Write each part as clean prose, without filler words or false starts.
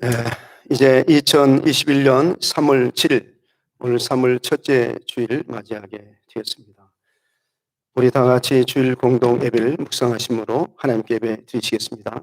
예, 이제 2021년 3월 7일, 오늘 3월 첫째 주일을 맞이하게 되었습니다. 우리 다 같이 주일 공동 예배를 묵상하심으로 하나님께 예배 드리시겠습니다.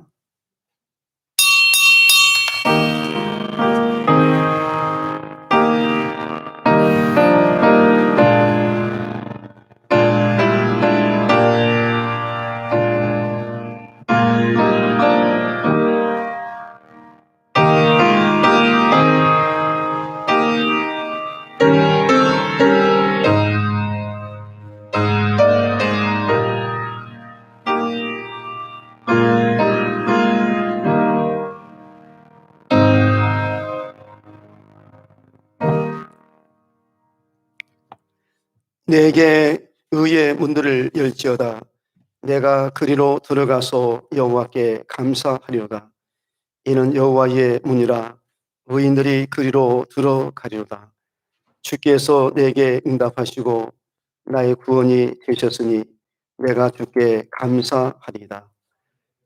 내게 의의 문들을 열지어다. 내가 그리로 들어가서 여호와께 감사하리로다. 이는 여호와의 문이라. 의인들이 그리로 들어가리로다. 주께서 내게 응답하시고 나의 구원이 되셨으니 내가 주께 감사하리이다.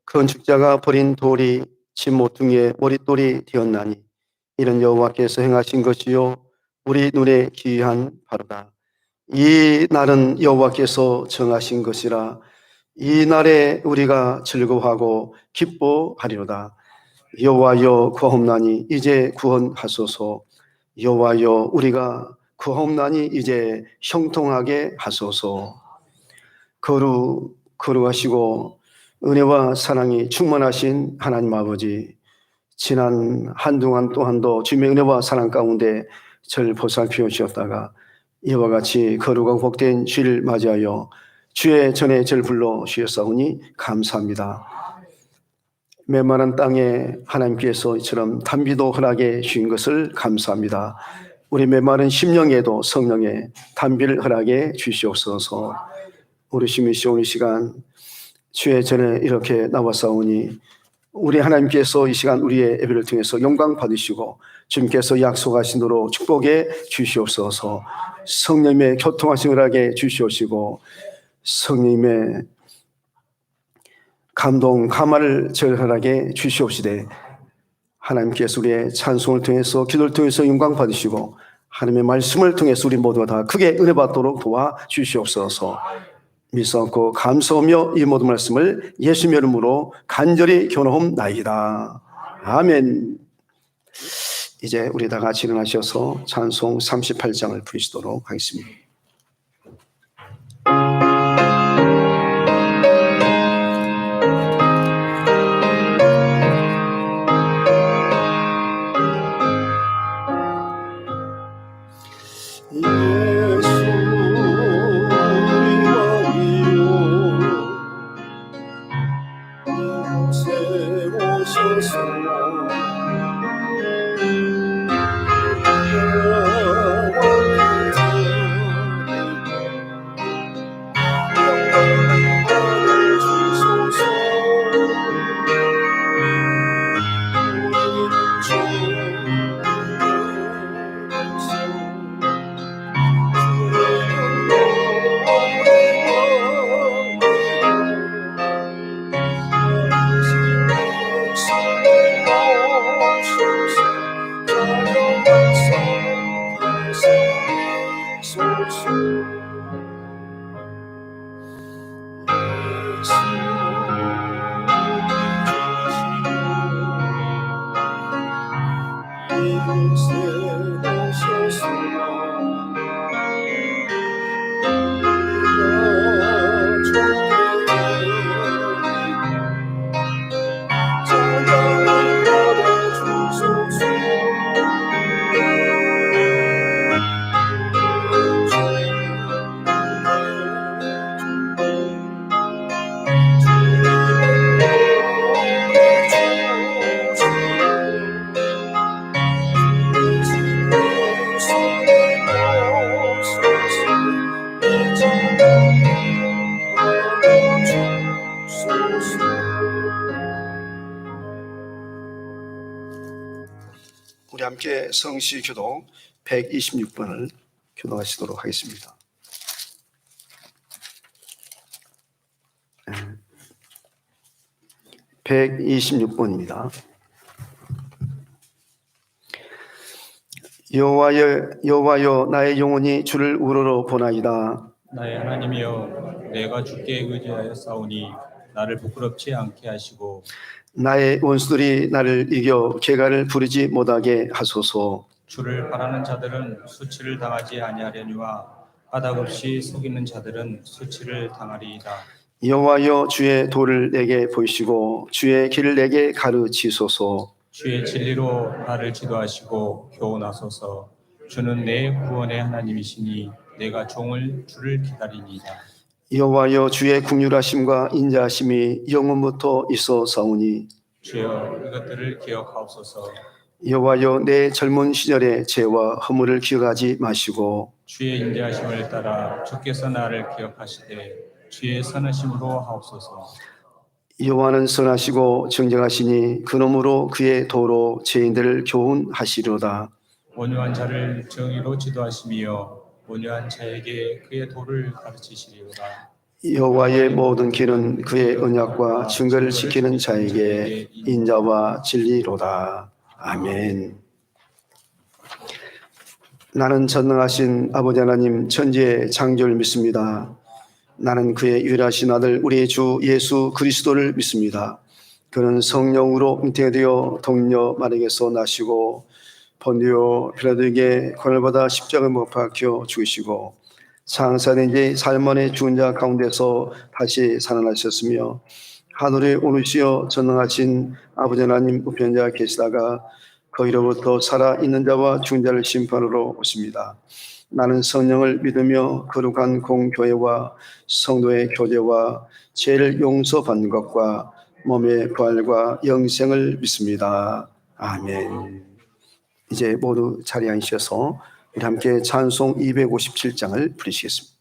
건축자가 버린 돌이 집 모퉁이의 머릿돌이 되었나니 이는 여호와께서 행하신 것이요 우리 눈에 기이한 바로다. 이 날은 여호와께서 정하신 것이라. 이 날에 우리가 즐거워하고 기뻐하리로다. 여호와여 구하옵나니 이제 구원하소서. 여호와여 우리가 구하옵나니 이제 형통하게 하소서. 거룩하시고 은혜와 사랑이 충만하신 하나님 아버지, 지난 한동안 또한도 주님의 은혜와 사랑 가운데 저를 보살펴 주셨다가 이와 같이 거룩하고 복된 주를 맞이하여 주의 전에 저를 불러 주셨사오니 감사합니다. 메마른 땅에 하나님께서 이처럼 단비도 허락해 주신 것을 감사합니다. 우리 메마른 심령에도 성령의 단비를 허락해 주시옵소서. 우리 심리시 오늘 시간 주의 전에 이렇게 나와싸우니 우리 하나님께서 이 시간 우리의 예배를 통해서 영광 받으시고 주님께서 약속하신 대로 축복해 주시옵소서. 성령님의 교통하심을 하게 주시옵시고 성령님의 감동 감화를 절하게 주시옵시되 하나님께서 우리의 찬송을 통해서 기도를 통해서 영광 받으시고 하나님의 말씀을 통해서 우리 모두가 다 크게 은혜 받도록 도와 주시옵소서. 믿사옵고 감사하며 이 모든 말씀을 예수님의 이름으로 간절히 기원하옵나이다. 아멘. 이제 우리 다 같이 일어나셔서 찬송 38장을 부르시도록 하겠습니다. 우리 함께 성시 교독 126번을 교독하시도록 하겠습니다. 126번입니다. 여호와여 나의 영혼이 주를 우러러 보나이다. 나의 하나님이여, 내가 주께 의지하여 싸우니 나를 부끄럽지 않게 하시고 나의 원수들이 나를 이겨 개가를 부리지 못하게 하소서. 주를 바라는 자들은 수치를 당하지 아니하려니와 까닭없이 속이는 자들은 수치를 당하리이다. 여호와여 주의 도를 내게 보이시고 주의 길을 내게 가르치소서. 주의 진리로 나를 지도하시고 교훈하소서. 주는 내 구원의 하나님이시니 내가 주를 기다리니이다. 여호와여 주의 긍휼하심과 인자하심이 영원부터 있어사오니 주여 이것들을 기억하옵소서. 여호와여 내 젊은 시절의 죄와 허물을 기억하지 마시고 주의 인자하심을 따라 주께서 나를 기억하시되 주의 선하심으로 하옵소서. 여호와는 선하시고 정정하시니 그놈으로 그의 도로 죄인들을 교훈하시리로다. 온유한 자를 정의로 지도하시며 온유한 자에게 그의 도를 가르치시리로다. 여호와의 모든 길은 그의 언약과 증거를 지키는 자에게 인자와 진리로다. 아멘. 나는 전능하신 아버지 하나님 천지의 창조를 믿습니다. 나는 그의 유일하신 아들 우리의 주 예수 그리스도를 믿습니다. 그는 성령으로 잉태되어 동료 마리아에게서 나시고 본디오 빌라도에게 고난을 받아 십자가에 못 박혀 죽으시고 장사된 지 살만의 죽은 자 가운데서 다시 살아나셨으며 하늘에 오르시어 전능하신 아버지 하나님 우편자 계시다가 거기로부터 살아있는 자와 죽은 자를 심판으로 오십니다. 나는 성령을 믿으며 거룩한 공교회와 성도의 교제와 죄를 용서받는 것과 몸의 부활과 영생을 믿습니다. 아멘. 이제 모두 자리에 앉으셔서 우리 함께 찬송 257장을 부르시겠습니다.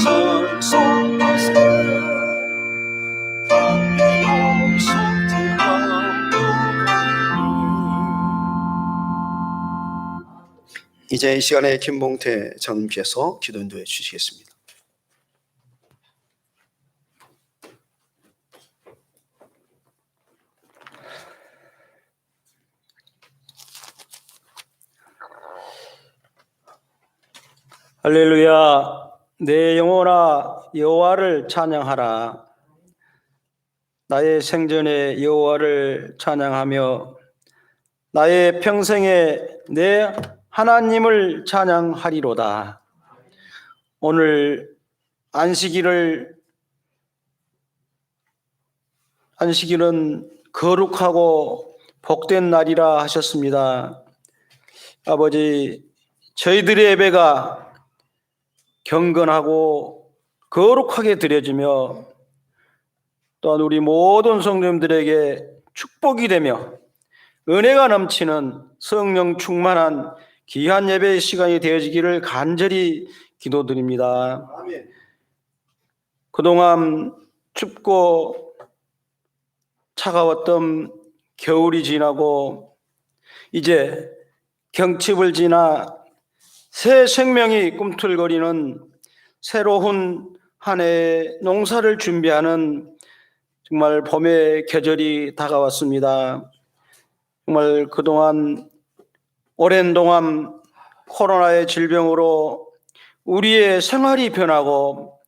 찬송하세 이제 이 시간에 김봉태 전께서 기도 인도해 주시겠습니다. 할렐루야. 내 영혼아 여호와를 찬양하라. 나의 생전에 여호와를 찬양하며 나의 평생에 내 하나님을 찬양하리로다. 오늘 안식일은 거룩하고 복된 날이라 하셨습니다. 아버지, 저희들의 예배가 경건하고 거룩하게 드려지며 또한 우리 모든 성도님들에게 축복이 되며 은혜가 넘치는 성령 충만한 귀한 예배의 시간이 되어지기를 간절히 기도드립니다. 아멘. 그동안 춥고 차가웠던 겨울이 지나고 이제 경칩을 지나 새 생명이 꿈틀거리는 새로운 한 해의 농사를 준비하는 정말 봄의 계절이 다가왔습니다. 정말 그동안 오랜 동안 코로나의 질병으로 우리의 생활이 변하고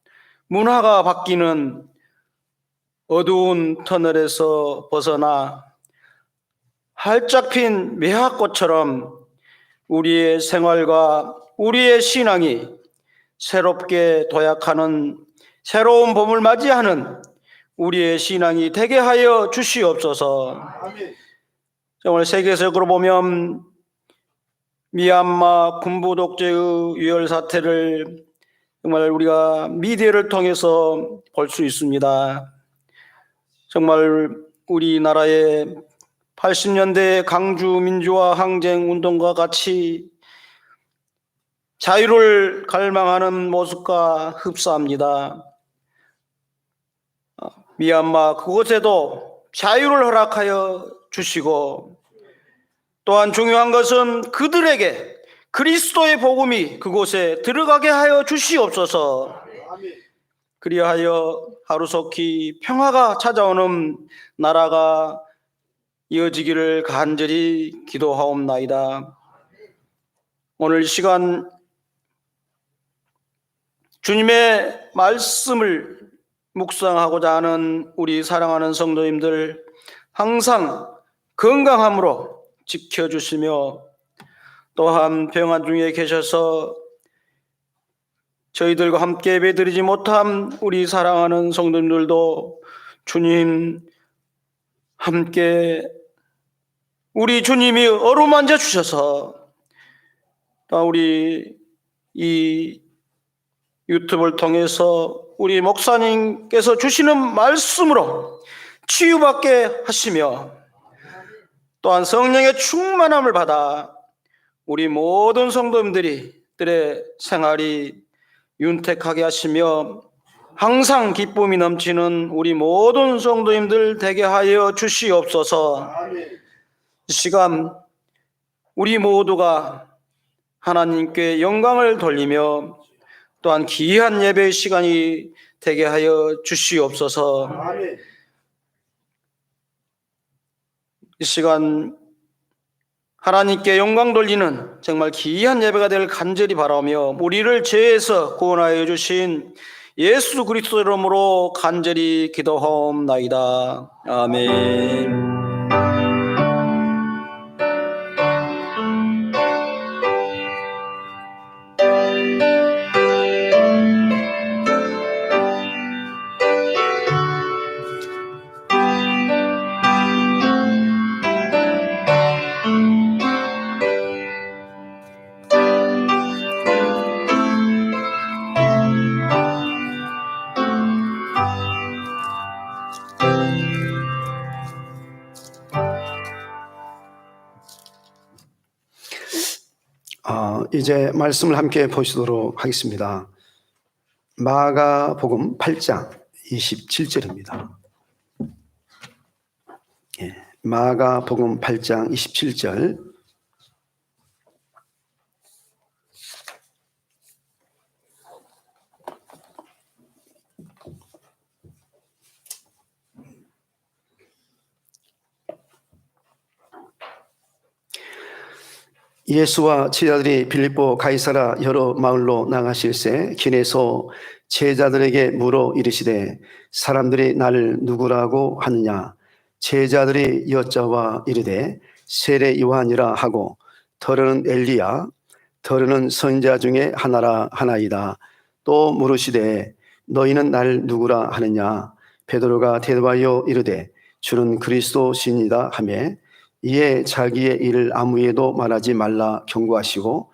문화가 바뀌는 어두운 터널에서 벗어나 활짝 핀 매화꽃처럼 우리의 생활과 우리의 신앙이 새롭게 도약하는 새로운 봄을 맞이하는 우리의 신앙이 되게 하여 주시옵소서. 정말 세계적으로 보면 미얀마 군부 독재의 유혈 사태를 정말 우리가 미디어를 통해서 볼 수 있습니다. 정말 우리나라의 80년대 강주 민주화 항쟁 운동과 같이 자유를 갈망하는 모습과 흡사합니다. 미얀마 그곳에도 자유를 허락하여 주시고 또한 중요한 것은 그들에게 그리스도의 복음이 그곳에 들어가게 하여 주시옵소서. 그리하여 하루속히 평화가 찾아오는 나라가 이어지기를 간절히 기도하옵나이다. 오늘 시간 주님의 말씀을 묵상하고자 하는 우리 사랑하는 성도님들 항상 건강함으로 지켜주시며 또한 병환 중에 계셔서 저희들과 함께 예배드리지 못한 우리 사랑하는 성도님들도 주님 함께 우리 주님이 어루만져 주셔서 우리 이 유튜브를 통해서 우리 목사님께서 주시는 말씀으로 치유받게 하시며 또한 성령의 충만함을 받아 우리 모든 성도님들의 생활이 윤택하게 하시며 항상 기쁨이 넘치는 우리 모든 성도님들 되게 하여 주시옵소서. 이 시간 우리 모두가 하나님께 영광을 돌리며 또한 귀한 예배의 시간이 되게 하여 주시옵소서. 이 시간 하나님께 영광 돌리는 정말 귀한 예배가 될 간절히 바라며 우리를 죄에서 구원하여 주신 예수 그리스도 이름으로 간절히 기도하옵나이다. 아멘. 이제 말씀을 함께 보시도록 하겠습니다. 마가복음 8장 27절입니다. 마가복음 8장 27절 예수와 제자들이 빌립보 가이사라 여러 마을로 나가실새 길에서 제자들에게 물어 이르시되 사람들이 나를 누구라고 하느냐. 제자들이 여짜와 이르되 세례 요한이라 하고 더러는 엘리야 더러는 선지자 중에 하나이다. 또 물으시되 너희는 나를 누구라 하느냐. 베드로가 대답하여 이르되 주는 그리스도시니이다 하매 이에 자기의 일을 아무에도 말하지 말라 경고하시고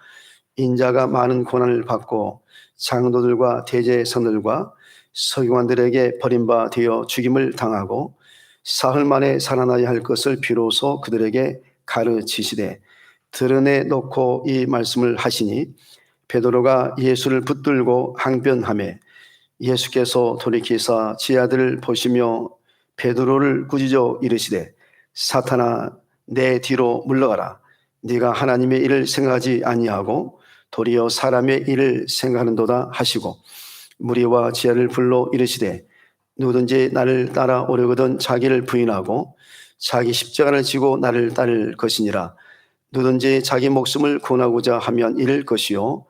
인자가 많은 고난을 받고 장로들과 대제사장들과 서기관들에게 버림바 되어 죽임을 당하고 사흘 만에 살아나야 할 것을 비로소 그들에게 가르치시되 드러내 놓고 이 말씀을 하시니 베드로가 예수를 붙들고 항변하매 예수께서 돌이키사 지 아들을 보시며 베드로를 꾸짖어 이르시되 사탄아 내 뒤로 물러가라. 네가 하나님의 일을 생각하지 아니하고 도리어 사람의 일을 생각하는도다 하시고 무리와 지하를 불러 이르시되 누구든지 나를 따라오려거든 자기를 부인하고 자기 십자가를 지고 나를 따를 것이니라. 누구든지 자기 목숨을 구원하고자 하면 잃을 것이요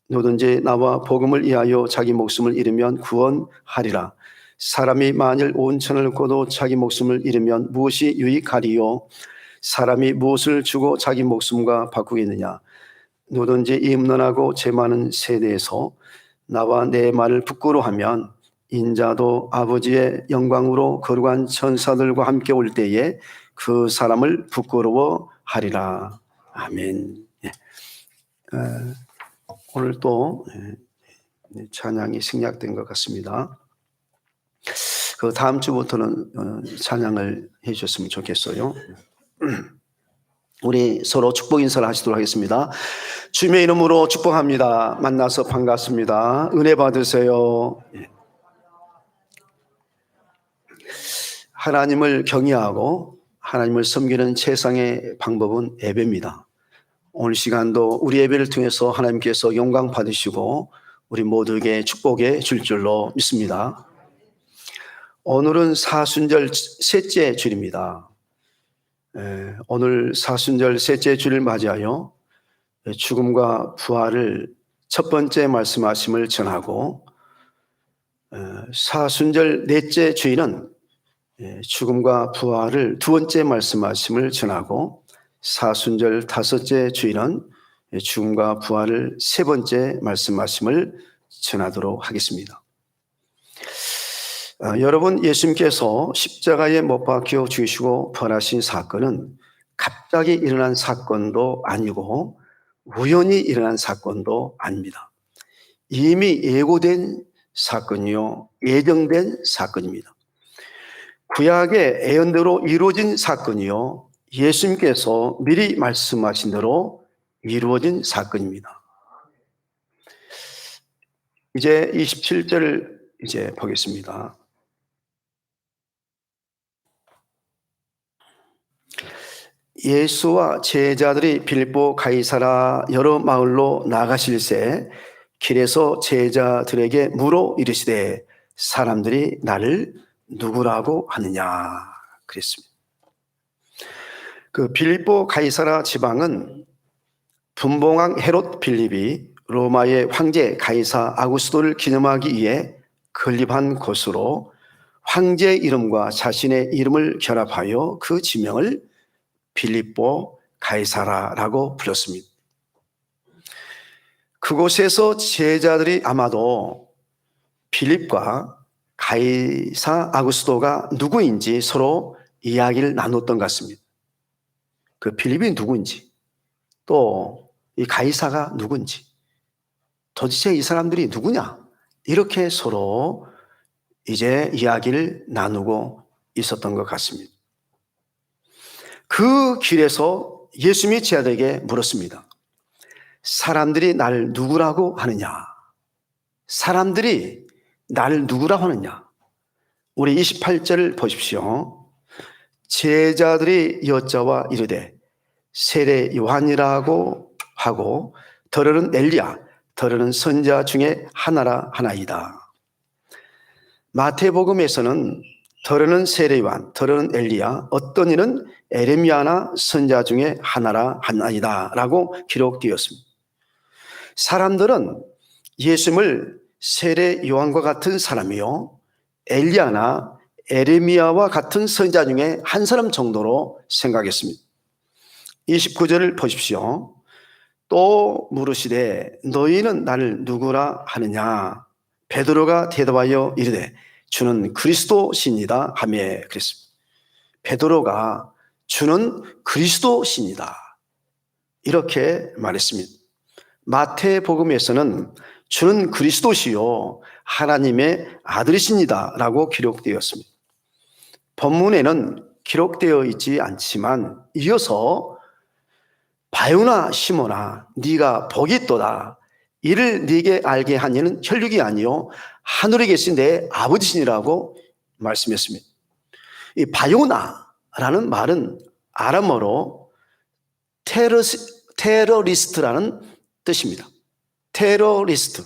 누구든지 나와 복음을 위하여 자기 목숨을 잃으면 구원하리라. 사람이 만일 온 천을 얻고도 자기 목숨을 잃으면 무엇이 유익하리요. 사람이 무엇을 주고 자기 목숨과 바꾸겠느냐. 누구든지 이 음란하고 죄 많은 세대에서 나와 내 말을 부끄러워하면 인자도 아버지의 영광으로 거룩한 천사들과 함께 올 때에 그 사람을 부끄러워하리라. 아멘. 오늘 또 찬양이 생략된 것 같습니다. 그 다음 주부터는 찬양을 해주셨으면 좋겠어요. 우리 서로 축복 인사를 하시도록 하겠습니다. 주님의 이름으로 축복합니다. 만나서 반갑습니다. 은혜 받으세요. 하나님을 경외하고 하나님을 섬기는 최상의 방법은 예배입니다. 오늘 시간도 우리 예배를 통해서 하나님께서 영광 받으시고 우리 모두에게 축복해 줄 줄로 믿습니다. 오늘은 사순절 셋째 주일입니다. 오늘 사순절 셋째 주일을 맞이하여 죽음과 부활을 첫 번째 말씀하심을 전하고 사순절 넷째 주일은 죽음과 부활을 두 번째 말씀하심을 전하고 사순절 다섯째 주일은 죽음과 부활을 세 번째 말씀하심을 전하도록 하겠습니다. 여러분, 예수님께서 십자가에 못 박혀 죽으시고 부활하신 사건은 갑자기 일어난 사건도 아니고 우연히 일어난 사건도 아닙니다. 이미 예고된 사건이요, 예정된 사건입니다. 구약의 예언대로 이루어진 사건이요, 예수님께서 미리 말씀하신 대로 이루어진 사건입니다. 이제 27절을 이제 보겠습니다. 예수와 제자들이 빌립보 가이사라 여러 마을로 나가실새 길에서 제자들에게 물어 이르시되 사람들이 나를 누구라고 하느냐 그랬습니다. 그 빌립보 가이사라 지방은 분봉왕 헤롯 빌립이 로마의 황제 가이사 아구스도를 기념하기 위해 건립한 곳으로 황제의 이름과 자신의 이름을 결합하여 그 지명을 빌립보 가이사라라고 불렀습니다. 그곳에서 제자들이 아마도 빌립과 가이사 아구스도가 누구인지 서로 이야기를 나눴던 것 같습니다. 그 빌립이 누구인지, 또 이 가이사가 누구인지, 도대체 이 사람들이 누구냐, 이렇게 서로 이제 이야기를 나누고 있었던 것 같습니다. 그 길에서 예수님이 제자들에게 물었습니다. 사람들이 나를 누구라고 하느냐? 사람들이 나를 누구라고 하느냐? 우리 28절을 보십시오. 제자들이 여짜와 이르되 세례 요한이라고 하고 더러는 엘리야, 더러는 선지자 중에 하나이다. 마태복음에서는 더러는 세례요한, 더러는 엘리야, 어떤 이는 에레미야나 선자 중에 하나이다 라고 기록되었습니다. 사람들은 예수님을 세례 요한과 같은 사람이요, 엘리야나 에레미야와 같은 선자 중에 한 사람 정도로 생각했습니다. 29절을 보십시오. 또 물으시되 너희는 나를 누구라 하느냐? 베드로가 대답하여 이르되 주는 그리스도시니이다 하며 그랬습니다. 베드로가 주는 그리스도시니이다 이렇게 말했습니다. 마태복음에서는 주는 그리스도시요 하나님의 아들이십니다 라고 기록되었습니다. 본문에는 기록되어 있지 않지만 이어서 바요나 시몬아 네가 복이 있도다. 이를 네게 알게 한 이는 혈육이 아니요 하늘에 계신 내 아버지시니라고 말씀했습니다. 이 바요나라는 말은 아람어로 테러리스트라는 뜻입니다. 테러리스트.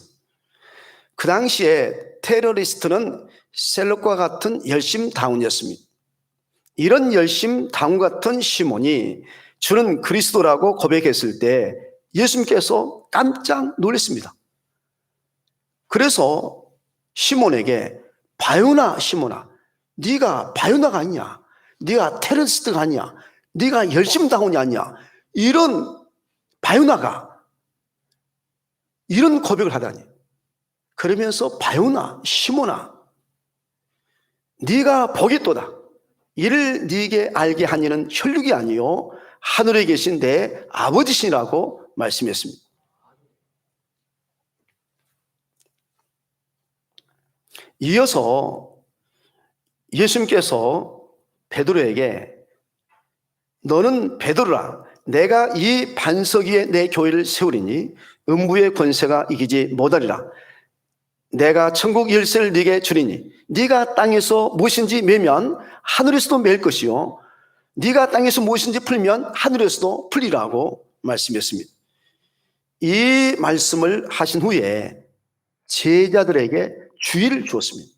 그 당시에 테러리스트는 셀록과 같은 열심당원이었습니다. 이런 열심당원 같은 시몬이 주는 그리스도라고 고백했을 때 예수님께서 깜짝 놀랐습니다. 그래서 시몬에게 바요나 시몬아, 네가 바요나가 아니냐, 네가 테러리스트가 아니냐, 네가 열심당원이 아니냐, 이런 바요나가 이런 고백을 하다니. 그러면서 바요나 시몬아 네가 복이 있도다. 이를 네게 알게 한 이는 혈육이 아니요 하늘에 계신 내 아버지시라고 말씀했습니다. 이어서 예수님께서 베드로에게 너는 베드로라, 내가 이 반석 위에 내 교회를 세우리니 음부의 권세가 이기지 못하리라. 내가 천국 열쇠를 네게 주리니 네가 땅에서 무엇인지 매면 하늘에서도 맬 것이요 네가 땅에서 무엇인지 풀면 하늘에서도 풀리라고 말씀했습니다. 이 말씀을 하신 후에 제자들에게 주의를 주었습니다.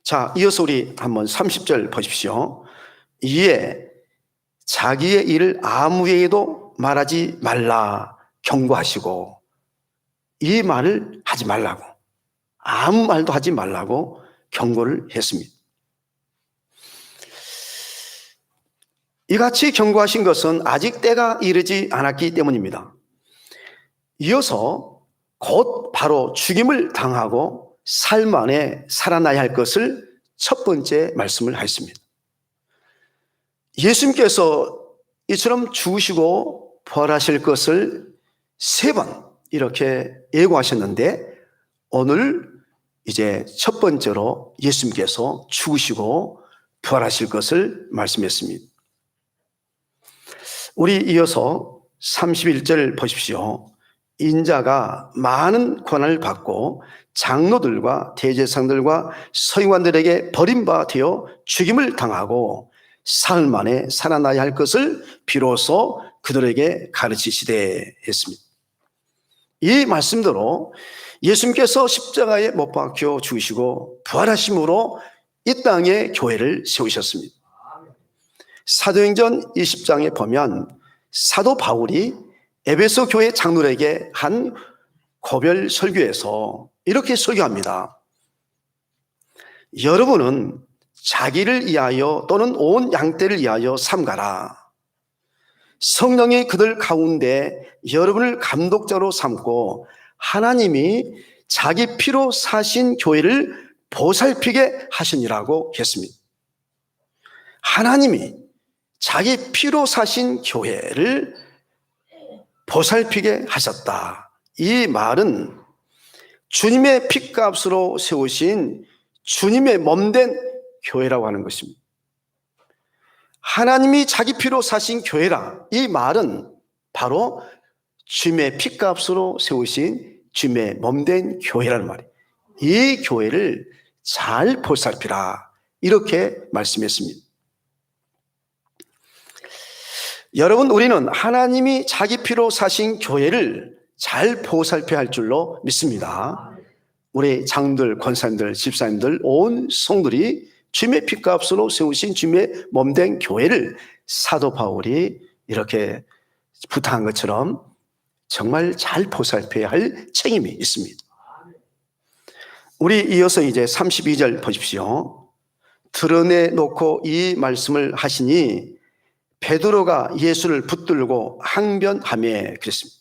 자, 이어서 우리 한번 30절 보십시오. 이에 자기의 일을 아무에게도 말하지 말라 경고하시고, 이 말을 하지 말라고, 아무 말도 하지 말라고 경고를 했습니다. 이같이 경고하신 것은 아직 때가 이르지 않았기 때문입니다. 이어서 곧 바로 죽임을 당하고 삶 안에 살아나야 할 것을 첫 번째 말씀을 하였습니다. 예수님께서 이처럼 죽으시고 부활하실 것을 3번 이렇게 예고하셨는데, 오늘 이제 첫 번째로 예수님께서 죽으시고 부활하실 것을 말씀했습니다. 우리 이어서 31절 보십시오. 인자가 많은 고난을 받고 장로들과 대제사장들과 서기관들에게 버림받아 되어 죽임을 당하고 사흘 만에 살아나야 할 것을 비로소 그들에게 가르치시되 했습니다. 이 말씀대로 예수님께서 십자가에 못 박혀 죽으시고 부활하심으로 이 땅에 교회를 세우셨습니다. 사도행전 20장에 보면 사도 바울이 에베소 교회 장로에게 한 고별 설교에서 이렇게 설교합니다. 여러분은 자기를 위하여 또는 온 양떼를 위하여 삼가라. 성령이 그들 가운데 여러분을 감독자로 삼고 하나님이 자기 피로 사신 교회를 보살피게 하시니라고 했습니다. 하나님이 자기 피로 사신 교회를 보살피게 하셨다. 이 말은 주님의 피값으로 세우신 주님의 몸된 교회라고 하는 것입니다. 하나님이 자기 피로 사신 교회라. 이 말은 바로 주님의 피값으로 세우신 주님의 몸된 교회라는 말이에요. 이 교회를 잘 보살피라. 이렇게 말씀했습니다. 여러분, 우리는 하나님이 자기 피로 사신 교회를 잘 보살펴야 할 줄로 믿습니다. 우리 장들, 권사님들, 집사님들, 온 성들이 주님의 피값으로 세우신 주님의 몸된 교회를 사도 바울이 이렇게 부탁한 것처럼 정말 잘 보살펴야 할 책임이 있습니다. 우리 이어서 이제 32절 보십시오. 드러내놓고 이 말씀을 하시니 베드로가 예수를 붙들고 항변하며 그랬습니다.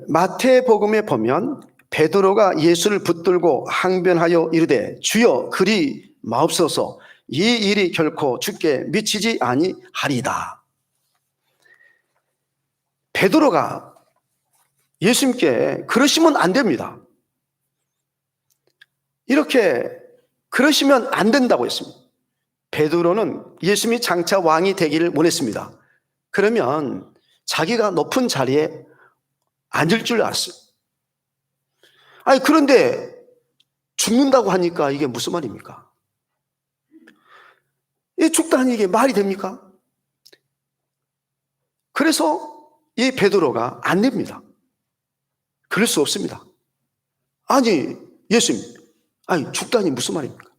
마태복음에 보면 베드로가 예수를 붙들고 항변하여 이르되 주여 그리 마옵소서 이 일이 결코 주께 미치지 아니하리이다. 베드로가 예수님께 그러시면 안 됩니다. 이렇게 그러시면 안 된다고 했습니다. 베드로는 예수님이 장차 왕이 되기를 원했습니다. 그러면 자기가 높은 자리에 앉을 줄 알았어요. 아니 그런데 죽는다고 하니까 이게 무슨 말입니까? 이 죽다니 이게 말이 됩니까? 그래서 이 베드로가 안 됩니다. 그럴 수 없습니다. 아니 예수님, 아니 죽다니 무슨 말입니까?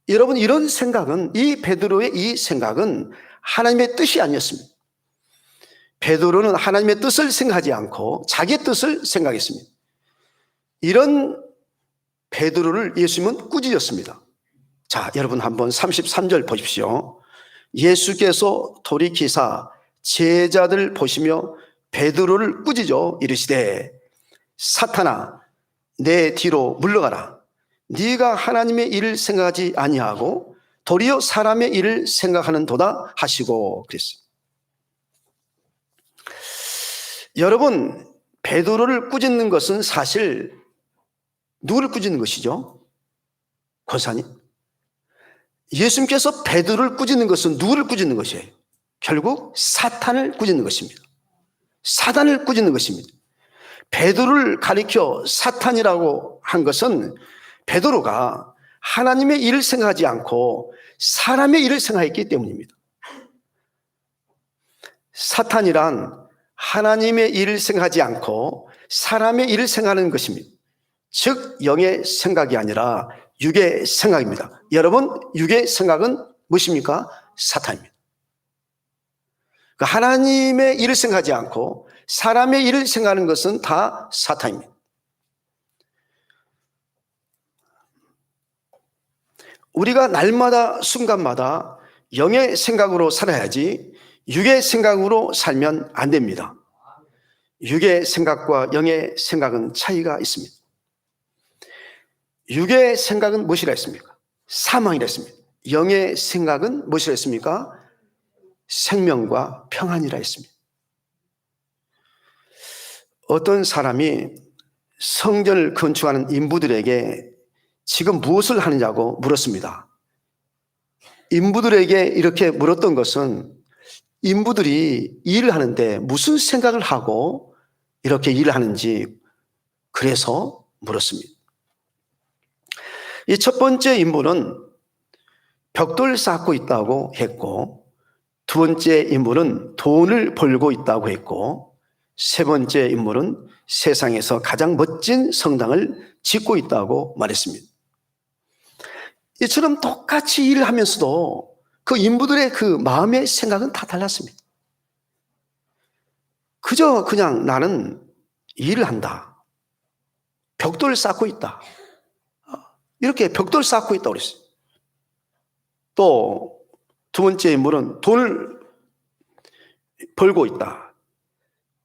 여러분 이런 생각은, 이 베드로의 이 생각은 하나님의 뜻이 아니었습니다. 베드로는 하나님의 뜻을 생각하지 않고 자기의 뜻을 생각했습니다. 이런 베드로를 예수님은 꾸짖었습니다. 자, 여러분 한번 33절 보십시오. 예수께서 돌이키사 제자들 보시며 베드로를 꾸짖어 이르시되 사탄아 내 뒤로 물러가라. 네가 하나님의 일을 생각하지 아니하고 도리어 사람의 일을 생각하는도다 하시고 그랬어요. 여러분 베드로를 꾸짖는 것은 사실 누구를 꾸짖는 것이죠? 권사님, 예수님께서 베드로를 꾸짖는 것은 누구를 꾸짖는 것이에요? 결국 사탄을 꾸짖는 것입니다. 사단을 꾸짖는 것입니다. 베드로를 가리켜 사탄이라고 한 것은 베드로가 하나님의 일을 생각하지 않고 사람의 일을 생각했기 때문입니다. 사탄이란 하나님의 일을 생각하지 않고 사람의 일을 생각하는 것입니다. 즉 영의 생각이 아니라 육의 생각입니다. 여러분 육의 생각은 무엇입니까? 사탄입니다. 하나님의 일을 생각하지 않고 사람의 일을 생각하는 것은 다 사탄입니다. 우리가 날마다 순간마다 영의 생각으로 살아야지 육의 생각으로 살면 안 됩니다. 육의 생각과 영의 생각은 차이가 있습니다. 육의 생각은 무엇이라 했습니까? 사망이라 했습니다. 영의 생각은 무엇이라 했습니까? 생명과 평안이라 했습니다. 어떤 사람이 성전을 건축하는 인부들에게 지금 무엇을 하느냐고 물었습니다. 인부들에게 이렇게 물었던 것은 인부들이 일을 하는데 무슨 생각을 하고 이렇게 일을 하는지 그래서 물었습니다. 이 첫 번째 인부는 벽돌을 쌓고 있다고 했고, 두 번째 인물은 돈을 벌고 있다고 했고, 세 번째 인물은 세상에서 가장 멋진 성당을 짓고 있다고 말했습니다. 이처럼 똑같이 일을 하면서도 그 인부들의 그 마음의 생각은 다 달랐습니다. 그저 그냥 나는 일을 한다. 벽돌을 쌓고 있다. 이렇게 벽돌 쌓고 있다고 그랬어요. 또 두 번째 인물은 돈을 벌고 있다.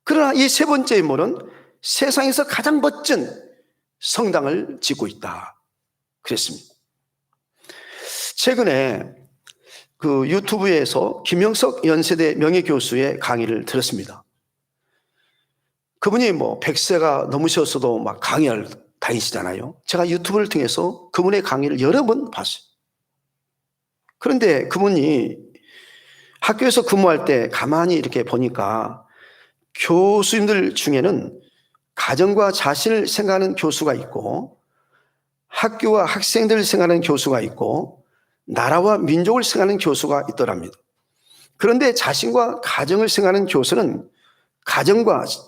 그러나 이 세 번째 인물은 세상에서 가장 멋진 성당을 짓고 있다. 그랬습니다. 최근에 그 유튜브에서 김영석 연세대 명예교수의 강의를 들었습니다. 그분이 뭐 100세가 넘으셨어도 막 강의를 다니시잖아요. 제가 유튜브를 통해서 그분의 강의를 여러 번 봤어요. 그런데 그분이 학교에서 근무할 때 가만히 이렇게 보니까 교수님들 중에는 가정과 자신을 생각하는 교수가 있고, 학교와 학생들을 생각하는 교수가 있고, 나라와 민족을 생각하는 교수가 있더랍니다. 그런데 자신과 가정을 생각하는 교수는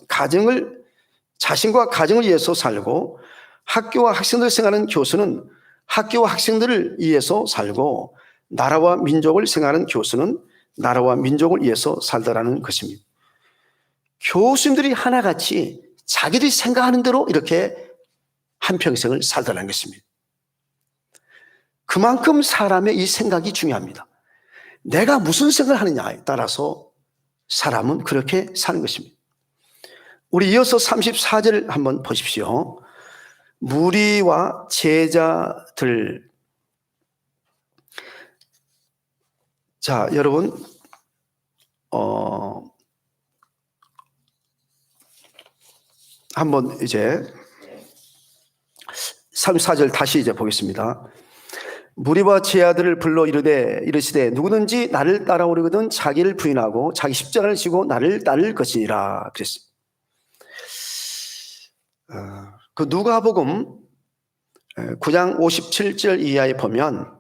가정을 자신과 가정을 위해서 살고, 학교와 학생들 생각하는 교수는 학교와 학생들을 위해서 살고, 나라와 민족을 생각하는 교수는 나라와 민족을 위해서 살다라는 것입니다. 교수님들이 하나같이 자기들이 생각하는 대로 이렇게 한평생을 살다라는 것입니다. 그만큼 사람의 이 생각이 중요합니다. 내가 무슨 생각을 하느냐에 따라서 사람은 그렇게 사는 것입니다. 우리 이어서 34절 한번 보십시오. 무리와 제자들. 자, 여러분, 한번 이제 34절 다시 이제 보겠습니다. 무리와 제자들을 불러 이르시되 누구든지 나를 따라오려거든 자기를 부인하고 자기 십자가를 지고 나를 따를 것이니라 그랬습니다. 그 누가복음 9장 57절 이하에 보면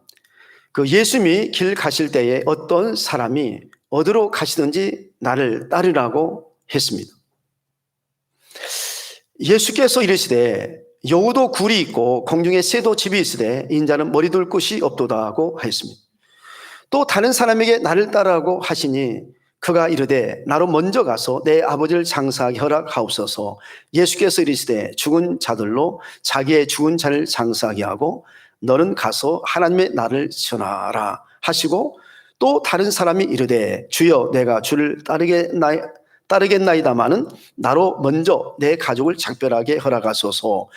그 예수님이 길 가실 때에 어떤 사람이 어디로 가시든지 나를 따르라고 했습니다. 예수께서 이르시되 여우도 굴이 있고 공중에 새도 집이 있으되 인자는 머리 둘 곳이 없도다 하고 하였습니다. 또 다른 사람에게 나를 따르라고 하시니 그가 이르되 나로 먼저 가서 내 아버지를 장사하게 허락하옵소서. 예수께서 이르시되 죽은 자들로 자기의 죽은 자를 장사하게 하고 너는 가서 하나님의 나를 전하라 하시고, 또 다른 사람이 이르되 주여 내가 주를 따르겠나이다마는 나로 먼저 내 가족을 작별하게 허락하소서.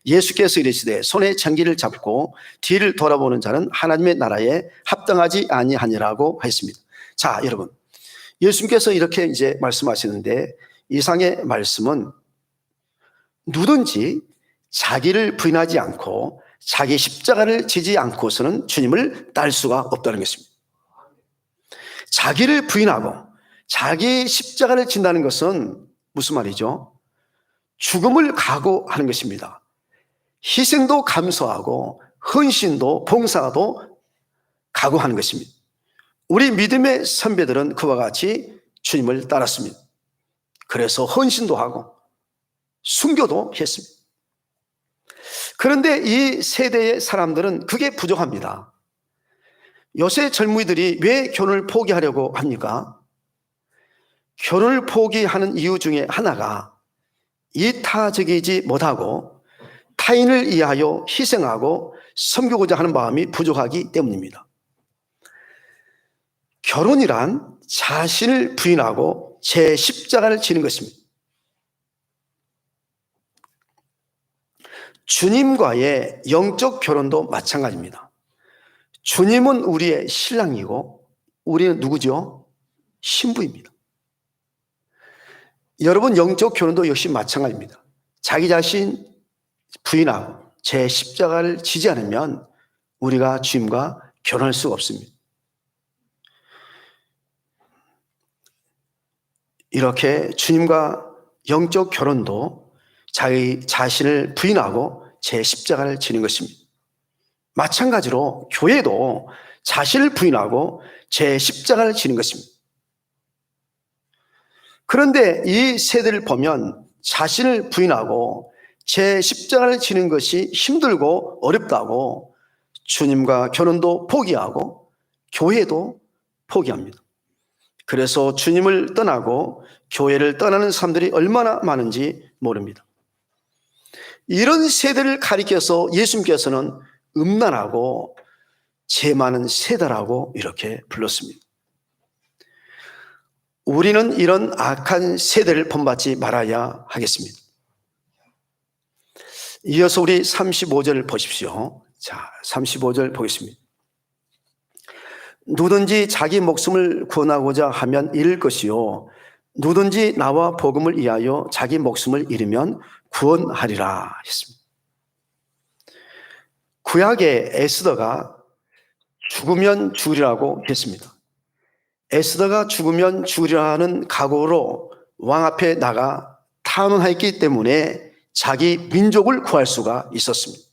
예수께서 이르시되 손에 전기를 잡고 뒤를 돌아보는 자는 하나님의 나라에 합당하지 아니하니라고 했습니다. 자, 여러분, 예수님께서 이렇게 이제 말씀하시는데, 이상의 말씀은 누구든지 자기를 부인하지 않고 자기 십자가를 지지 않고서는 주님을 따를 수가 없다는 것입니다. 자기를 부인하고 자기 십자가를 진다는 것은 무슨 말이죠? 죽음을 각오하는 것입니다. 희생도 감수하고 헌신도 봉사도 각오하는 것입니다. 우리 믿음의 선배들은 그와 같이 주님을 따랐습니다. 그래서 헌신도 하고 순교도 했습니다. 그런데 이 세대의 사람들은 그게 부족합니다. 요새 젊은이들이 왜 결혼을 포기하려고 합니까? 결혼을 포기하는 이유 중에 하나가 이타적이지 못하고 타인을 위하여 희생하고 섬기고자 하는 마음이 부족하기 때문입니다. 결혼이란 자신을 부인하고 제 십자가를 지는 것입니다. 주님과의 영적 결혼도 마찬가지입니다. 주님은 우리의 신랑이고 우리는 누구죠? 신부입니다. 여러분, 영적 결혼도 역시 마찬가지입니다. 자기 자신 부인하고 제 십자가를 지지 않으면 우리가 주님과 결혼할 수가 없습니다. 이렇게 주님과 영적 결혼도 자기 자신을 부인하고 제 십자가를 지는 것입니다. 마찬가지로 교회도 자신을 부인하고 제 십자가를 지는 것입니다. 그런데 이 세대를 보면 자신을 부인하고 제 십자가를 지는 것이 힘들고 어렵다고 주님과 결혼도 포기하고 교회도 포기합니다. 그래서 주님을 떠나고 교회를 떠나는 사람들이 얼마나 많은지 모릅니다. 이런 세대를 가리켜서 예수님께서는 음란하고 죄 많은 세대라고 이렇게 불렀습니다. 우리는 이런 악한 세대를 본받지 말아야 하겠습니다. 이어서 우리 35절 보십시오. 자, 35절 보겠습니다. 누구든지 자기 목숨을 구원하고자 하면 잃을 것이요 누구든지 나와 복음을 위하여 자기 목숨을 잃으면 구원하리라 했습니다. 구약의 에스더가 죽으면 죽으리라고 했습니다. 에스더가 죽으면 죽으리라는 각오로 왕 앞에 나가 탄원했기 때문에 자기 민족을 구할 수가 있었습니다.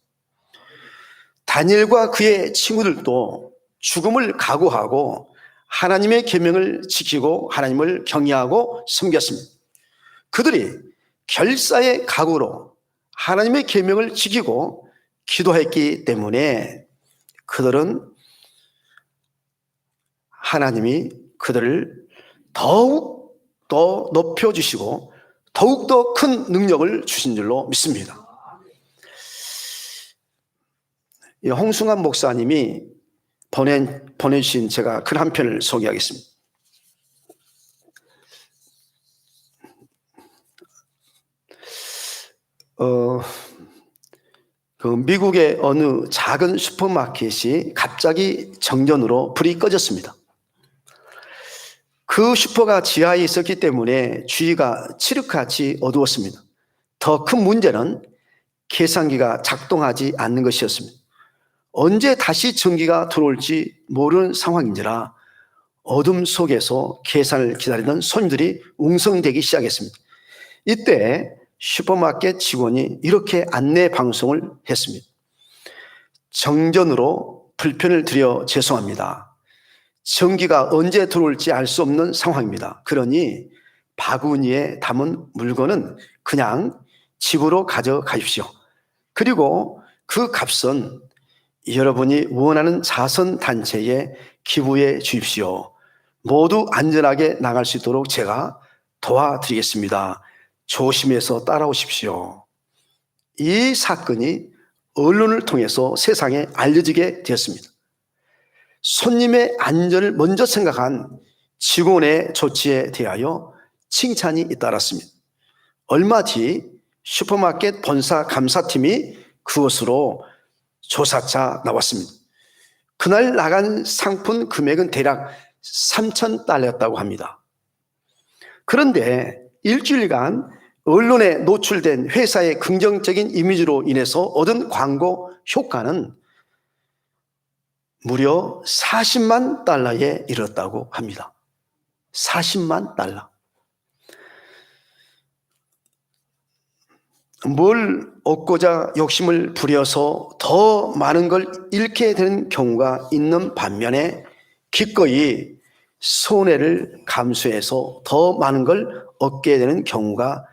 다니엘과 그의 친구들도 죽음을 각오하고 하나님의 계명을 지키고 하나님을 경외하고 섬겼습니다. 그들이 결사의 각오로 하나님의 계명을 지키고 기도했기 때문에 그들은 하나님이 그들을 더욱 더 높여주시고 더욱 더 큰 능력을 주신 줄로 믿습니다. 홍승환 목사님이 보내주신 제가 글 한 편을 소개하겠습니다. 그 미국의 어느 작은 슈퍼마켓이 갑자기 정전으로 불이 꺼졌습니다. 그 슈퍼가 지하에 있었기 때문에 주위가 칠흑같이 어두웠습니다. 더 큰 문제는 계산기가 작동하지 않는 것이었습니다. 언제 다시 전기가 들어올지 모르는 상황인지라 어둠 속에서 계산을 기다리던 손님들이 웅성대기 시작했습니다. 이때 슈퍼마켓 직원이 이렇게 안내 방송을 했습니다. 정전으로 불편을 드려 죄송합니다. 전기가 언제 들어올지 알 수 없는 상황입니다. 그러니 바구니에 담은 물건은 그냥 집으로 가져가십시오. 그리고 그 값은 여러분이 원하는 자선단체에 기부해 주십시오. 모두 안전하게 나갈 수 있도록 제가 도와드리겠습니다. 조심해서 따라오십시오. 이 사건이 언론을 통해서 세상에 알려지게 되었습니다. 손님의 안전을 먼저 생각한 직원의 조치에 대하여 칭찬이 잇따랐습니다. 얼마 뒤 슈퍼마켓 본사 감사팀이 그것으로 조사차 나왔습니다. 그날 나간 상품 금액은 대략 $3,000였다고 합니다. 그런데 일주일간 언론에 노출된 회사의 긍정적인 이미지로 인해서 얻은 광고 효과는 무려 $400,000에 이르렀다고 합니다. $400,000. 뭘 얻고자 욕심을 부려서 더 많은 걸 잃게 되는 경우가 있는 반면에 기꺼이 손해를 감수해서 더 많은 걸 얻게 되는 경우가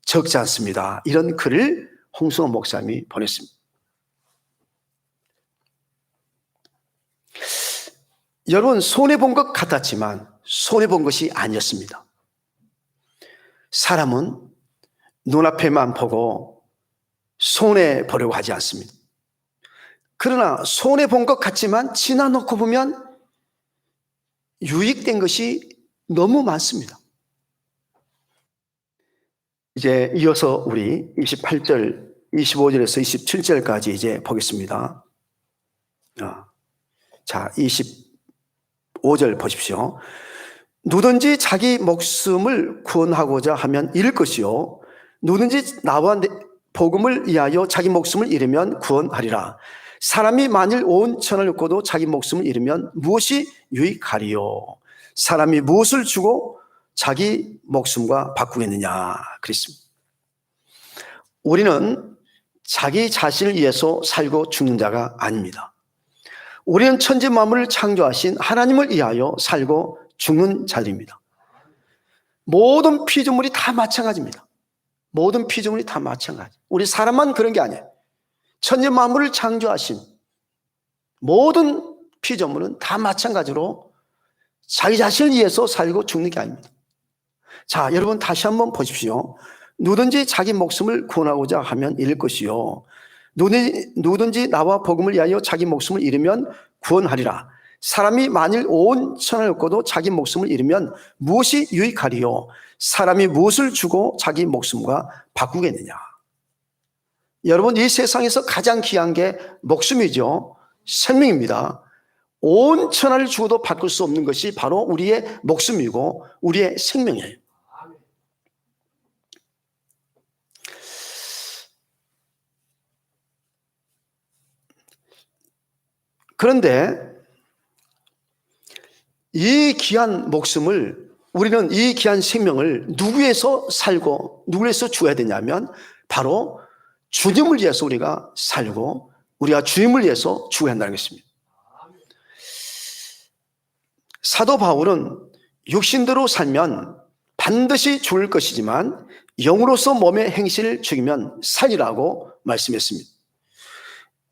적지 않습니다. 이런 글을 홍승환 목사님이 보냈습니다. 여러분, 손해본 것 같았지만 손해본 것이 아니었습니다. 사람은 눈앞에만 보고 손해보려고 하지 않습니다. 그러나 손해본 것 같지만 지나놓고 보면 유익된 것이 너무 많습니다. 이제 이어서 우리 28절, 25절에서 27절까지 이제 보겠습니다. 자, 25절 보십시오. 누구든지 자기 목숨을 구원하고자 하면 잃을 것이요, 누구든지 나와 복음을 위하여 자기 목숨을 잃으면 구원하리라. 사람이 만일 온 천을 얻고도 자기 목숨을 잃으면 무엇이 유익하리요? 사람이 무엇을 주고 자기 목숨과 바꾸겠느냐 그랬습니다. 우리는 자기 자신을 위해서 살고 죽는 자가 아닙니다. 우리는 천지 만물을 창조하신 하나님을 위하여 살고 죽는 자들입니다. 모든 피조물이 다 마찬가지입니다. 모든 피조물이 다 마찬가지. 우리 사람만 그런 게 아니에요. 천지 만물을 창조하신 모든 피조물은 다 마찬가지로 자기 자신을 위해서 살고 죽는 게 아닙니다. 자, 여러분 다시 한번 보십시오. 누구든지 자기 목숨을 구원하고자 하면 잃을 것이요, 누구든지 나와 복음을 위하여 자기 목숨을 잃으면 구원하리라. 사람이 만일 온 천을 얻고도 자기 목숨을 잃으면 무엇이 유익하리요? 사람이 무엇을 주고 자기 목숨과 바꾸겠느냐? 여러분, 이 세상에서 가장 귀한 게 목숨이죠. 생명입니다. 온 천하를 주고도 바꿀 수 없는 것이 바로 우리의 목숨이고 우리의 생명이에요. 그런데 이 귀한 목숨을, 우리는 이 귀한 생명을 누구에서 살고 누구에서 주어야 되냐면 바로 주님을 위해서 우리가 살고 우리가 주님을 위해서 죽어야 한다는 것입니다. 사도 바울은 육신대로 살면 반드시 죽을 것이지만 영으로서 몸의 행실을 죽이면 살리라고 말씀했습니다.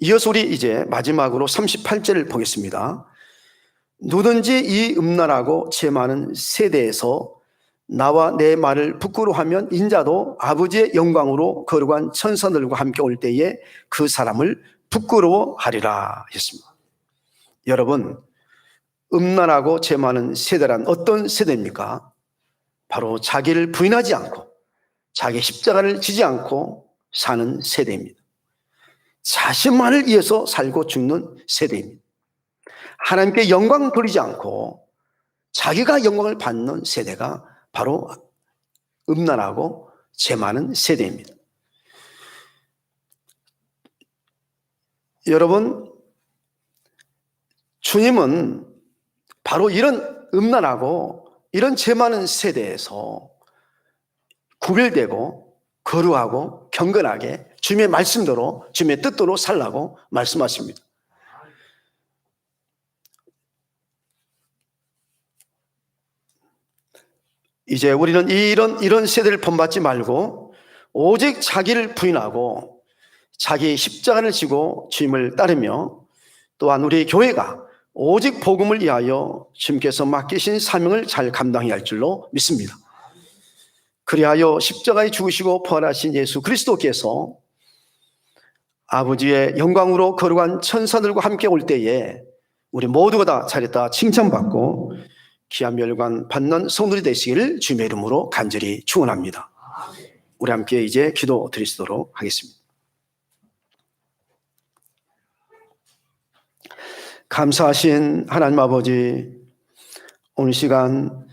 이어서 우리 이제 마지막으로 38절을 보겠습니다. 누든지 이 음란하고 죄 많은 세대에서 나와 내 말을 부끄러워하면 인자도 아버지의 영광으로 거룩한 천사들과 함께 올 때에 그 사람을 부끄러워하리라 했습니다. 여러분, 음란하고 죄 많은 세대란 어떤 세대입니까? 바로 자기를 부인하지 않고 자기 십자가를 지지 않고 사는 세대입니다. 자신만을 위해서 살고 죽는 세대입니다. 하나님께 영광 돌리지 않고 자기가 영광을 받는 세대가 바로 음란하고 죄 많은 세대입니다. 여러분, 주님은 바로 이런 음란하고 이런 죄 많은 세대에서 구별되고 거룩하고 경건하게 주님의 말씀대로 주님의 뜻대로 살라고 말씀하십니다. 이제 우리는 이런 세대를 본받지 말고 오직 자기를 부인하고 자기 십자가를 지고 주님을 따르며 또한 우리 교회가 오직 복음을 위하여 주님께서 맡기신 사명을 잘 감당해야 할 줄로 믿습니다. 그리하여 십자가에 죽으시고 부활하신 예수 그리스도께서 아버지의 영광으로 거룩한 천사들과 함께 올 때에 우리 모두가 다 잘했다 칭찬받고 귀한 멸관 받는 성도들이 되시기를 주님의 이름으로 간절히 축원합니다. 우리 함께 이제 기도 드리도록 하겠습니다. 감사하신 하나님 아버지, 오늘 시간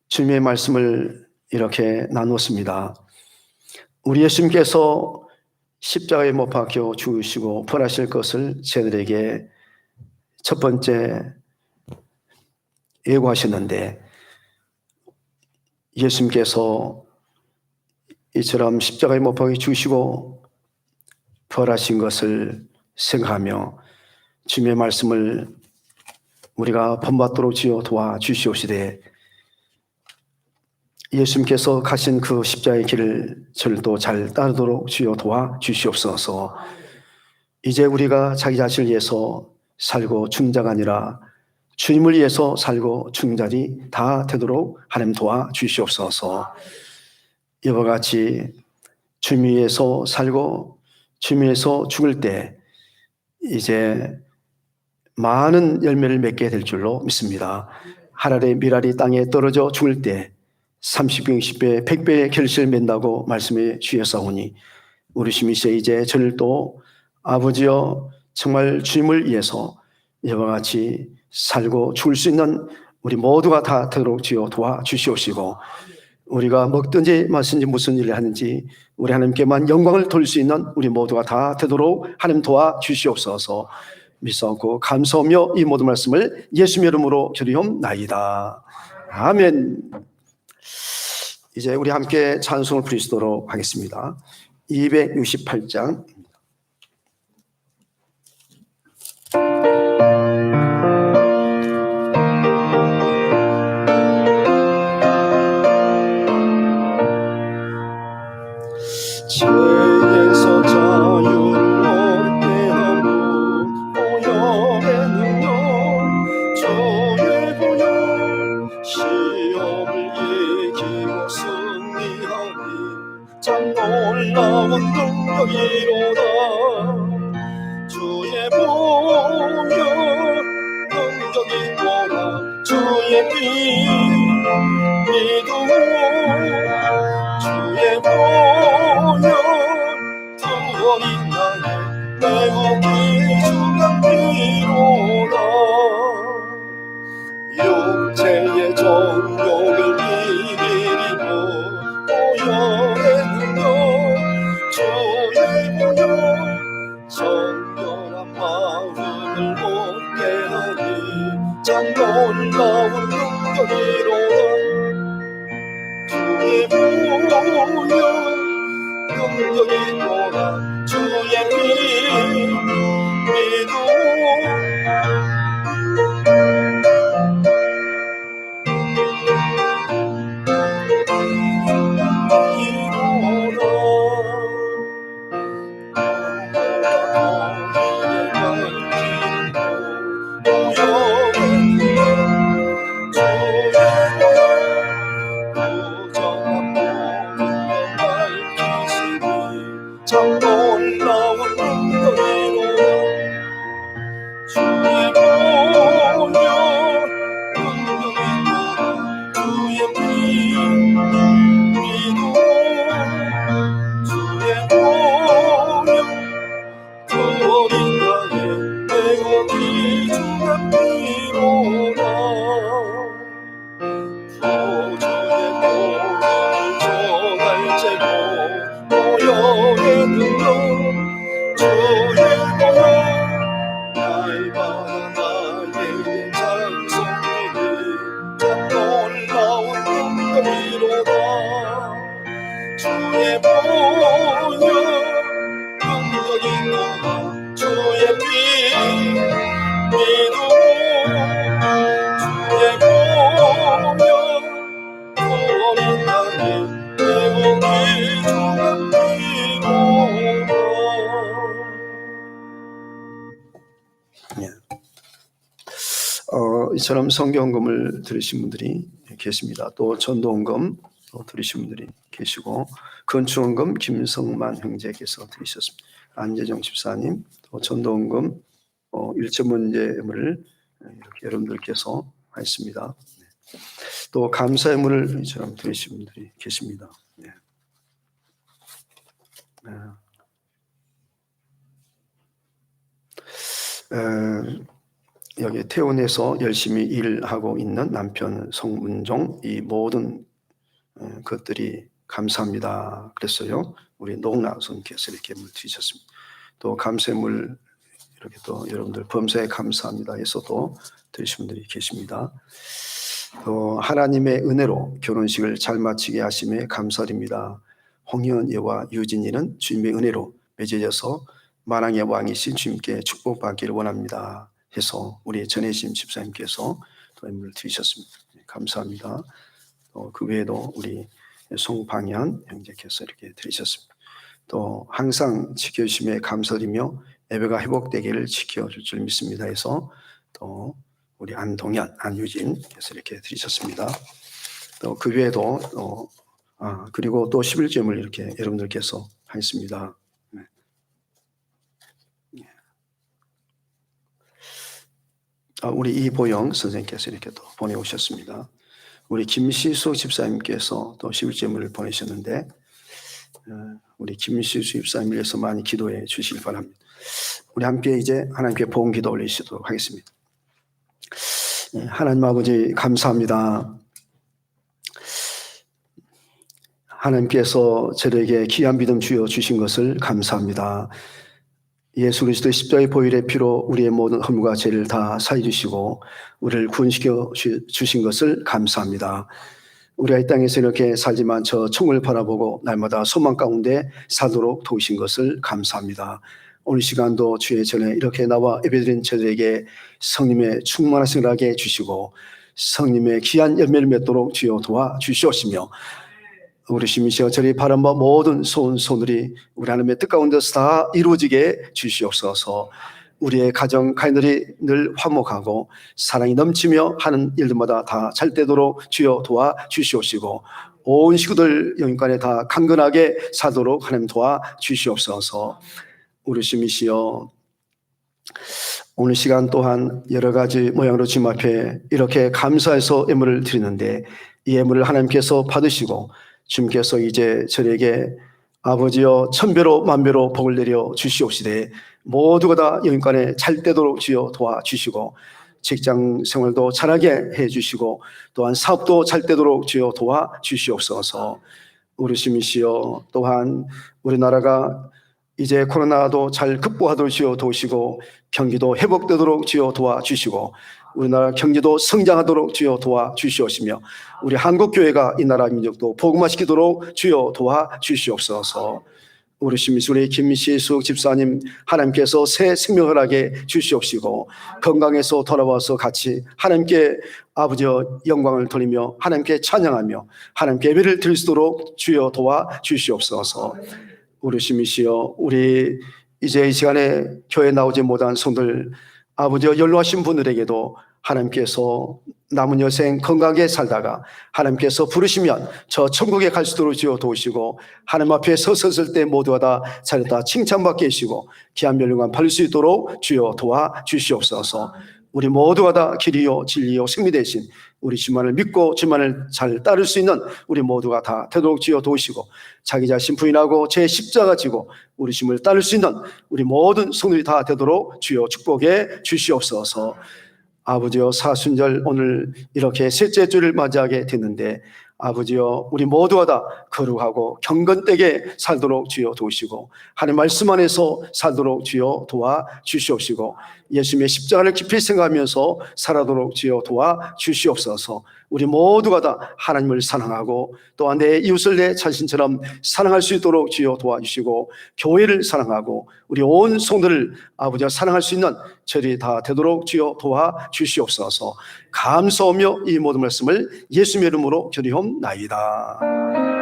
주님의 말씀을 이렇게 나누었습니다. 우리 예수님께서 십자가에 못 박혀 죽으시고 부활하실 것을 저희들에게 첫 번째 예고하셨는데, 예수님께서 이처럼 십자가에 못 박혀 죽으시고 부활하신 것을 생각하며 주님의 말씀을 우리가 본받도록 주여 도와주시옵시되, 예수님께서 가신 그 십자가의 길을 저들도 잘 따르도록 주여 도와주시옵소서. 이제 우리가 자기 자신을 위해서 살고 죽는 자가 아니라 주님을 위해서 살고 죽는 자들이 다 되도록 하나님 도와주시옵소서. 이와 같이 주님 위해서 살고 주님 위해서 죽을 때 이제 많은 열매를 맺게 될 줄로 믿습니다. 하늘의 밀알이 땅에 떨어져 죽을 때 30배, 60배, 100배의 결실을 맺는다고 말씀해 주셨사오니 우리 주님이시여 이제 저를 또 아버지여 정말 주님을 위해서 이와 같이 살고 죽을 수 있는 우리 모두가 다 되도록 주여 도와주시옵시고, 우리가 먹든지 마시든지 무슨 일을 하는지 우리 하나님께만 영광을 돌릴 수 있는 우리 모두가 다 되도록 하나님 도와주시옵소서. 믿사옵고 감사하며 이 모든 말씀을 예수님의 이름으로 기도하옵나이다. 아멘. 이제 우리 함께 찬송을 부르시도록 하겠습니다. 268장. 죄에서 자유를 얻게 하고 보혈의 능력 주의 보혈 시험을 이기고 승리하니 참 놀라운 능력이로다. 주의 보혈 능력이로다. 주의 피 믿음 주의 보혈 구원이 나의 매우 귀중한 피로다. 육체의 정욕을 이기리고 보혈의 능력 주의 보혈 정결한 마음을 얻게 하니 참 놀라운 능력이로다. 주의 보혈 능력이로다. 주의 피 믿음 이로다. 참 놀라운 능력이로다. 주의 보혈 능력이로다. 주의 피 믿음 주의 보혈 어린 나의 내가 기준한 피로다. 주의 보혈을 정할 제고 보혈의 능력 주의 보혈 날마다 나의 찬송이니 참 놀라운 능력이로다. 주의 보혈 능력이로다. 주의 피 믿음 주의 보혈 어린 나의 내가 기준한 피로다. 이처럼 성경금을 들으신 분들이 계십니다. 또 전도원금 들으신 분들이 계시고 건축원금 김성만 형제께서 들으셨습니다. 안재정 집사님, 또 전도원금 일체문제물을 이렇게 여러분들께서 하셨습니다. 또 감사의 물을 이처럼 들으신 분들이 계십니다. 여기 태원에서 열심히 일하고 있는 남편 성문종, 이 모든 것들이 감사합니다 그랬어요. 우리 노나 선께서 이렇게 물 드리셨습니다. 또 감사물 이렇게 또 여러분들 범사에 감사합니다 해서도 드리신 분들이 계십니다. 또 하나님의 은혜로 결혼식을 잘 마치게 하심에 감사드립니다. 홍현 예와 유진이는 주님의 은혜로 맺어져서 만왕의 왕이신 주님께 축복받기를 원합니다 해서 우리 전혜심 집사님께서 또 인물을 드리셨습니다. 감사합니다. 그 외에도 우리 송방현 형제께서 이렇게 드리셨습니다. 또 항상 지켜주심에 감사드리며 예배가 회복되기를 지켜줄 줄 믿습니다 해서 또 우리 안동현, 안유진께서 이렇게 드리셨습니다. 또 그 외에도 그리고 또 11점을 이렇게 여러분들께서 하셨습니다. 우리 이보영 선생님께서 이렇게 또 보내오셨습니다. 우리 김시수 집사님께서 또 11점을 보내셨는데 우리 김시수 집사님을 위해서 많이 기도해 주시기 바랍니다. 우리 함께 이제 하나님께 봉 기도 올리시도록 하겠습니다. 하나님 아버지 감사합니다. 하나님께서 저에게 귀한 믿음 주어 주신 것을 감사합니다. 예수 그리스도의 십자가의 보혈의 피로 우리의 모든 허물과 죄를 다 사해 주시고 우리를 구원시켜 주신 것을 감사합니다. 우리가 이 땅에서 이렇게 살지만 저 총을 바라보고 날마다 소망 가운데 살도록 도우신 것을 감사합니다. 오늘 시간도 주의 전에 이렇게 나와 예배드린 저들에게 성령의 충만하심을 하게 해주시고 성령의 귀한 열매를 맺도록 주여 도와주시옵시며 우리 주님이시여 저리 바람과 모든 소원들이 우리 하나님의 뜻 가운데서 다 이루어지게 주시옵소서. 우리의 가정 가인들이 늘 화목하고 사랑이 넘치며 하는 일들마다 다 잘 되도록 주여 도와주시옵시고 온 식구들 영육간에 다 강건하게 살도록 하나님 도와주시옵소서. 우리 주님이시여 오늘 시간 또한 여러 가지 모양으로 주님 앞에 이렇게 감사해서 예물을 드리는데 이 예물을 하나님께서 받으시고 주님께서 이제 저에게 아버지여 천배로 만배로 복을 내려 주시옵시되 모두가 다 영육간에 잘 되도록 주여 도와주시고 직장 생활도 잘하게 해주시고 또한 사업도 잘 되도록 주여 도와주시옵소서. 우리 주님이시여 또한 우리나라가 이제 코로나도 잘 극복하도록 주여 도우시고 경기도 회복되도록 주여 도와주시고 우리나라 경제도 성장하도록 주여 도와주시옵시며 우리 한국교회가 이 나라 민족도 복음화시키도록 주여 도와주시옵소서. 우리 우리 김시숙 집사님 하나님께서 새 생명을 하게 주시옵시고 건강해서 돌아와서 같이 하나님께 아버지여 영광을 돌리며 하나님께 찬양하며 하나님께 예배를 드릴 수 있도록 주여 도와주시옵소서. 우리 주님이시여 우리 이제 이 시간에 교회 나오지 못한 성들 아버지여 연로하신 분들에게도 하나님께서 남은 여생 건강하게 살다가 하나님께서 부르시면 저 천국에 갈 수 있도록 주여 도우시고, 하나님 앞에 서섰을 때 모두가 다 잘했다 칭찬받게 해주시고 귀한 멸류관 받을 수 있도록 주여 도와주시옵소서. 우리 모두가 다 길이요 진리요 승리 되신 우리 주만을 믿고 주만을 잘 따를 수 있는 우리 모두가 다 되도록 주여 도우시고, 자기 자신 부인하고 제 십자가 지고 우리 주님을 따를 수 있는 우리 모든 성도들이 다 되도록 주여 축복해 주시옵소서. 아버지여, 사순절 오늘 이렇게 셋째 주를 맞이하게 됐는데 아버지여, 우리 모두가 다 거룩하고 경건되게 살도록 주여 도우시고 하나님 말씀 안에서 살도록 주여 도와주시옵시고, 예수님의 십자가를 깊이 생각하면서 살아도록 주여 도와주시옵소서. 우리 모두가 다 하나님을 사랑하고 또한 내 이웃을 내 자신처럼 사랑할 수 있도록 주여 도와주시고, 교회를 사랑하고 우리 온 성도를 아버지와 사랑할 수 있는 저희 다 되도록 주여 도와주시옵소서. 감사하며 이 모든 말씀을 예수님의 이름으로 기도하옵나이다.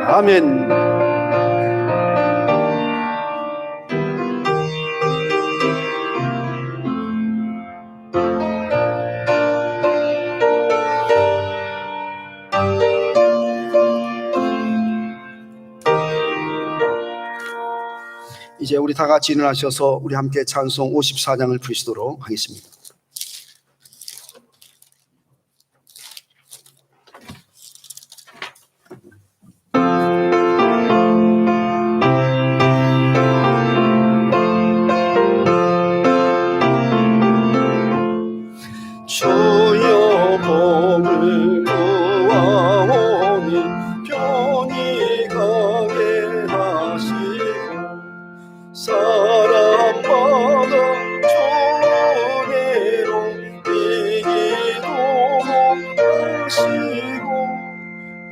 아멘. 이제 우리 다 같이 일어나셔서 우리 함께 찬송 54장을 부르시도록 하겠습니다. 주여 복을 구하오니 편히 가게 하시고 사랑받아 주께로 이기도록 하시고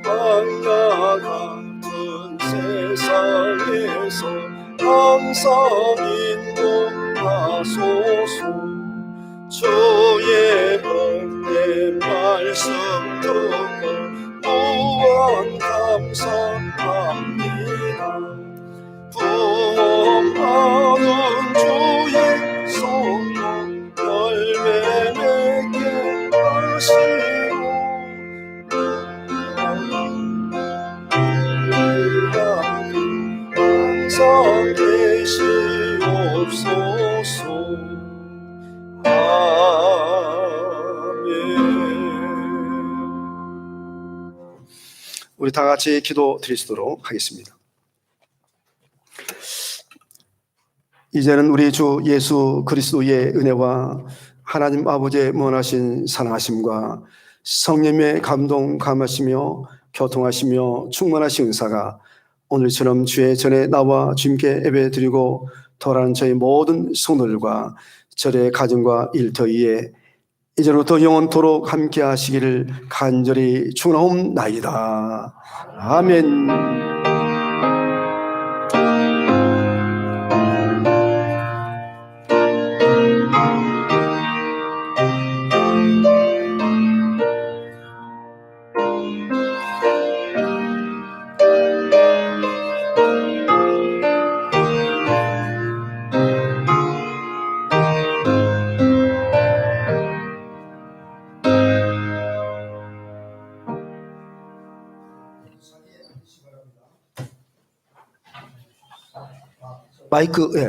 광야 같은 세상에서 항상 인도하소서. 주의 복된 말씀 듣고 무한 감사합니다. 부흥하는 주의 성령 열매 맺게 하시고 항상 계시옵소서. 우리 다 같이 기도 드리도록 하겠습니다. 이제는 우리 주 예수 그리스도의 은혜와 하나님 아버지의 무한하신 사랑하심과 성령의 감동 감하시며 교통하시며 충만하신 은사가 오늘처럼 주의 전에 나와 주님께 예배드리고 돌아가는 저희 모든 성도들과 저의 가정과 일터위에 이제로부터 영원토록 함께 하시기를 간절히 축원하옵나이다. 아멘. 마이크, 예.